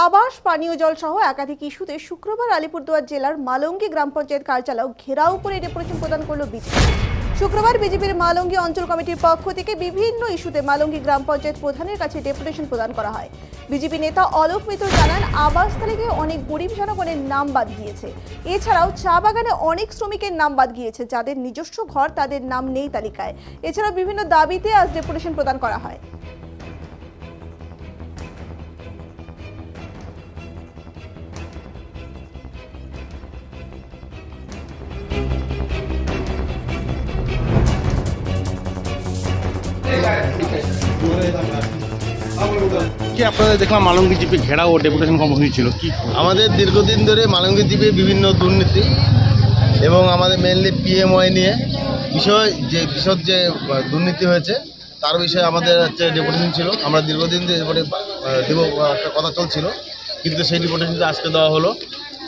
আবাস পানীয় জল সহ একাধিক ইস্যুতে শুক্রবার আলিপুরদুয়ার জেলার মালঙ্গি গ্রাম পঞ্চায়েত কার্যালয় ঘেরাও করে ডেপুটেশন প্রদান করল বিজেপি। শুক্রবার বিজেপির মালঙ্গি অঞ্চল কমিটির পক্ষ থেকে বিভিন্ন ইস্যুতে মালঙ্গি গ্রাম পঞ্চায়েত প্রধানের কাছে ডেপুটেশন প্রদান করা হয়। বিজেপি নেতা অলোক মিত্র জানান, আবাস তালিকায় অনেক গরিব জনগণের নাম বাদ গিয়েছে। এছাড়াও চা বাগানে অনেক শ্রমিকের নাম বাদ গিয়েছে, যাদের নিজস্ব ঘর তাদের নাম নেই তালিকায়। এছাড়াও বিভিন্ন দাবিতে আজ ডেপুটেশন প্রদান করা হয়। কি আপনাদের দেখলাম মালঙ্গি দ্বীপে ঘেরাও ও ডেপুটেশন কর্মসূচি ছিল, কি আমাদের দীর্ঘদিন ধরে মালঙ্গি দ্বীপে বিভিন্ন দুর্নীতি এবং আমাদের মেনলি পিএমওয়াই নিয়ে বিশদ যে দুর্নীতি হয়েছে তার বিষয়ে আমাদের ডেপুটেশন ছিল। আমরা দীর্ঘদিন দেব একটা কথা চলছিল, কিন্তু সেই ডেপুটেশনটা আজকে দেওয়া হলো।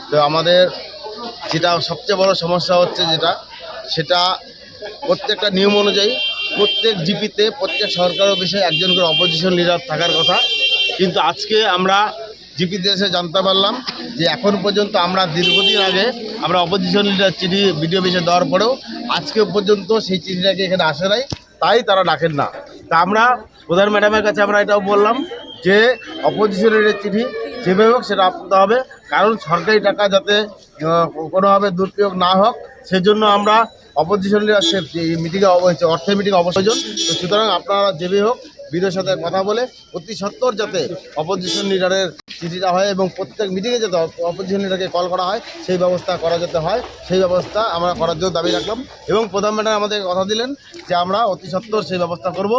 তো আমাদের যেটা সবচেয়ে বড় সমস্যা হচ্ছে সেটা প্রত্যেকটা নিয়ম অনুযায়ী প্রত্যেক জিপিতে প্রত্যেক সরকার অফিসে একজন করে অপোজিশন লিডার থাকার কথা, কিন্তু আজকে আমরা জিপিতে এসে জানতে পারলাম যে এখন পর্যন্ত আমরা দীর্ঘদিন আগে আমরা অপোজিশন লিডার চিঠি বিডিও অফিসে দেওয়ার পরেও আজকে পর্যন্ত সেই চিঠিটাকে এখানে আসে নাই, তাই তারা ডাকেন না। তা আমরা প্রধান ম্যাডামের কাছে আমরা এটাও বললাম যে অপোজিশন লিডারের চিঠি যেভাবে হোক সেটা আপতে হবে, কারণ সরকারি টাকা যাতে কোনোভাবে দুর্প্রয়োগ না হোক সেজন্য আমরা অপোজিশন লিডার মিটিংয়ে অর্থের মিটিং অবশ্যজন। তো সুতরাং আপনারা যেভাবে হোক বিডিওর সাথে কথা বলে অতি সত্বর যাতে অপোজিশন লিডারের চিঠিটা হয় এবং প্রত্যেক মিটিংয়ে যাতে অপোজিশন লিডারকে কল করা হয় সেই ব্যবস্থা করা যেতে হয়, সেই ব্যবস্থা আমরা করার জন্য দাবি রাখলাম এবং প্রধান ম্যাডাম আমাদের কথা দিলেন যে আমরা অতি সত্বর সেই ব্যবস্থা করব।